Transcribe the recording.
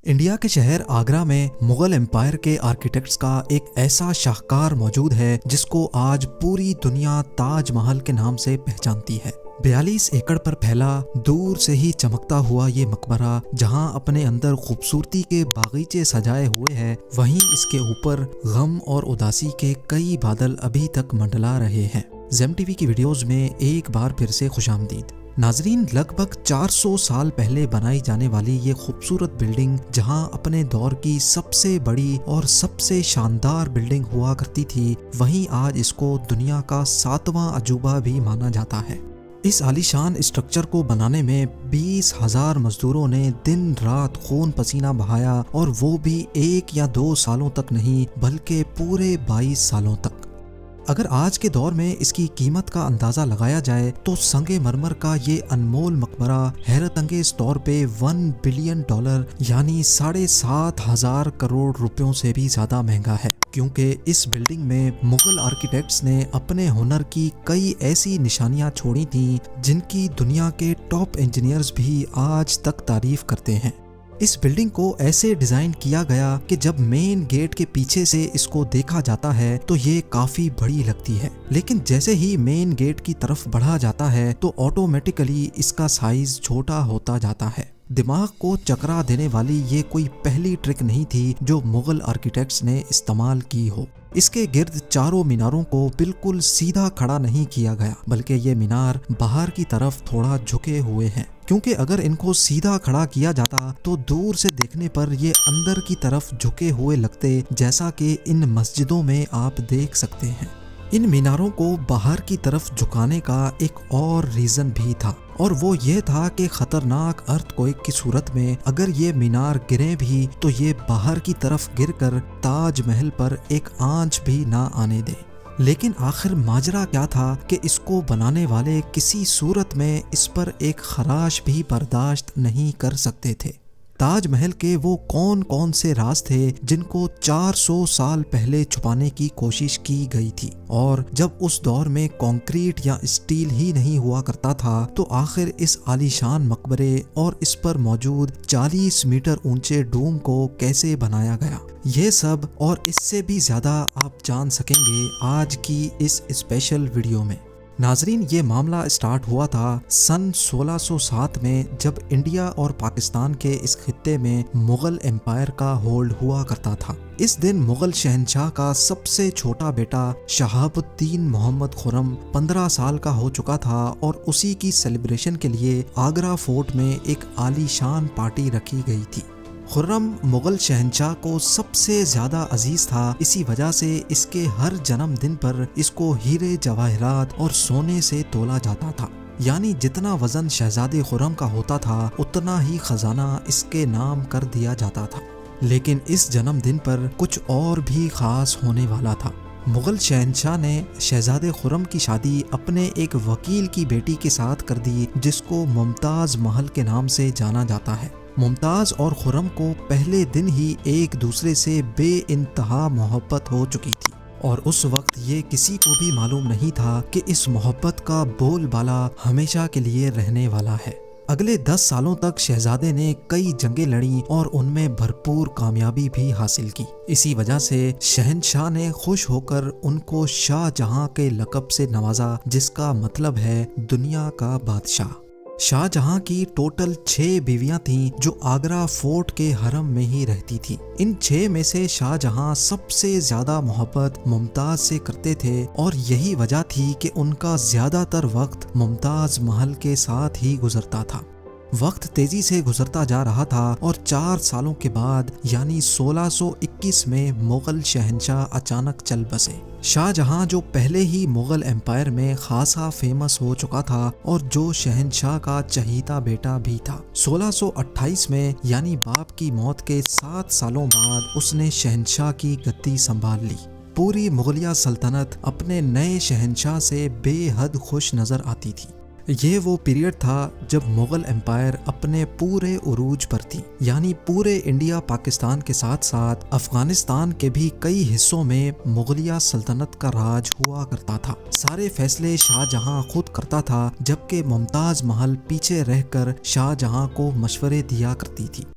India کے شہر آگرہ میں مغل امپائر کے آرکیٹیکٹس کا ایک ایسا شاہکار موجود ہے جس کو آج پوری دنیا تاج محل کے نام سے پہچانتی ہے۔ 42 ایکڑ پر پھیلا دور سے ہی چمکتا ہوا یہ مقبرہ جہاں اپنے اندر خوبصورتی کے باغیچے سجائے ہوئے ہے، وہیں اس کے اوپر غم اور اداسی کے کئی بادل ابھی تک منڈلا رہے ہیں۔ زیم ٹی وی کی ویڈیوز میں ایک بار پھر سے خوش آمدید۔ ناظرین، لگ بھگ 400 سال پہلے بنائی جانے والی یہ خوبصورت بلڈنگ جہاں اپنے دور کی سب سے بڑی اور سب سے شاندار بلڈنگ ہوا کرتی تھی، وہیں آج اس کو دنیا کا 7واں عجوبہ بھی مانا جاتا ہے۔ اس عالیشان اسٹرکچر کو بنانے میں 20,000 مزدوروں نے دن رات خون پسینہ بہایا، اور وہ بھی 1 یا 2 سالوں تک نہیں بلکہ پورے 22 سالوں تک۔ اگر آج کے دور میں اس کی قیمت کا اندازہ لگایا جائے تو سنگ مرمر کا یہ انمول مقبرہ حیرت انگیز طور پہ $1 بلین یعنی 7,500 کروڑ روپیوں سے بھی زیادہ مہنگا ہے، کیونکہ اس بلڈنگ میں مغل آرکیٹیکٹس نے اپنے ہنر کی کئی ایسی نشانیاں چھوڑی تھیں جن کی دنیا کے ٹاپ انجینئرز بھی آج تک تعریف کرتے ہیں۔ اس بلڈنگ کو ایسے ڈیزائن کیا گیا کہ جب مین گیٹ کے پیچھے سے اس کو دیکھا جاتا ہے تو یہ کافی بڑی لگتی ہے، لیکن جیسے ہی مین گیٹ کی طرف بڑھا جاتا ہے تو آٹومیٹیکلی اس کا سائز چھوٹا ہوتا جاتا ہے۔ دماغ کو چکرا دینے والی یہ کوئی پہلی ٹرک نہیں تھی جو مغل آرکیٹیکٹس نے استعمال کی ہو۔ اس کے گرد چاروں میناروں کو بالکل سیدھا کھڑا نہیں کیا گیا، بلکہ یہ مینار باہر کی طرف تھوڑا جھکے ہوئے ہیں، کیونکہ اگر ان کو سیدھا کھڑا کیا جاتا تو دور سے دیکھنے پر یہ اندر کی طرف جھکے ہوئے لگتے، جیسا کہ ان مسجدوں میں آپ دیکھ سکتے ہیں۔ ان میناروں کو باہر کی طرف جھکانے کا ایک اور ریزن بھی تھا، اور وہ یہ تھا کہ خطرناک ارتھ کوئک کی صورت میں اگر یہ مینار گریں بھی تو یہ باہر کی طرف گر کر تاج محل پر ایک آنچ بھی نہ آنے دے۔ لیکن آخر ماجرا کیا تھا کہ اس کو بنانے والے کسی صورت میں اس پر ایک خراش بھی برداشت نہیں کر سکتے تھے۔ تاج محل کے وہ کون سے راز تھے جن کو 400 سال پہلے چھپانے کی کوشش کی گئی تھی، اور جب اس دور میں کنکریٹ یا اسٹیل ہی نہیں ہوا کرتا تھا تو آخر اس عالیشان مقبرے اور اس پر موجود 40 میٹر اونچے ڈوم کو کیسے بنایا گیا؟ یہ سب اور اس سے بھی زیادہ آپ جان سکیں گے آج کی اس اسپیشل ویڈیو میں۔ ناظرین، یہ معاملہ اسٹارٹ ہوا تھا سن 1607 میں، جب انڈیا اور پاکستان کے اس خطے میں مغل امپائر کا ہولڈ ہوا کرتا تھا۔ اس دن مغل شہنشاہ کا سب سے چھوٹا بیٹا شہاب الدین محمد خرم 15 سال کا ہو چکا تھا، اور اسی کی سیلیبریشن کے لیے آگرہ فورٹ میں ایک عالیشان پارٹی رکھی گئی تھی۔ خرم مغل شہنشاہ کو سب سے زیادہ عزیز تھا، اسی وجہ سے اس کے ہر جنم دن پر اس کو ہیرے جواہرات اور سونے سے تولا جاتا تھا، یعنی جتنا وزن شہزادے خرم کا ہوتا تھا اتنا ہی خزانہ اس کے نام کر دیا جاتا تھا۔ لیکن اس جنم دن پر کچھ اور بھی خاص ہونے والا تھا۔ مغل شہنشاہ نے شہزادے خرم کی شادی اپنے ایک وکیل کی بیٹی کے ساتھ کر دی جس کو ممتاز محل کے نام سے جانا جاتا ہے۔ ممتاز اور خرم کو پہلے دن ہی ایک دوسرے سے بے انتہا محبت ہو چکی تھی، اور اس وقت یہ کسی کو بھی معلوم نہیں تھا کہ اس محبت کا بول بالا ہمیشہ کے لیے رہنے والا ہے۔ اگلے 10 سالوں تک شہزادے نے کئی جنگیں لڑیں اور ان میں بھرپور کامیابی بھی حاصل کی۔ اسی وجہ سے شہنشاہ نے خوش ہو کر ان کو شاہ جہاں کے لقب سے نوازا، جس کا مطلب ہے دنیا کا بادشاہ۔ شاہ جہاں کی ٹوٹل 6 بیویاں تھیں جو آگرہ فورٹ کے حرم میں ہی رہتی تھیں۔ ان 6 میں سے شاہ جہاں سب سے زیادہ محبت ممتاز سے کرتے تھے، اور یہی وجہ تھی کہ ان کا زیادہ تر وقت ممتاز محل کے ساتھ ہی گزرتا تھا۔ وقت تیزی سے گزرتا جا رہا تھا، اور 4 سالوں کے بعد یعنی 1621 میں مغل شہنشاہ اچانک چل بسے۔ شاہ جہاں جو پہلے ہی مغل امپائر میں خاصا فیمس ہو چکا تھا اور جو شہنشاہ کا چہیتا بیٹا بھی تھا، 1628 میں یعنی باپ کی موت کے 7 سالوں بعد اس نے شہنشاہ کی گدی سنبھال لی۔ پوری مغلیہ سلطنت اپنے نئے شہنشاہ سے بے حد خوش نظر آتی تھی۔ یہ وہ پیریڈ تھا جب مغل امپائر اپنے پورے عروج پر تھی، یعنی پورے انڈیا پاکستان کے ساتھ ساتھ افغانستان کے بھی کئی حصوں میں مغلیہ سلطنت کا راج ہوا کرتا تھا۔ سارے فیصلے شاہ جہاں خود کرتا تھا، جبکہ ممتاز محل پیچھے رہ کر شاہ جہاں کو مشورے دیا کرتی تھی۔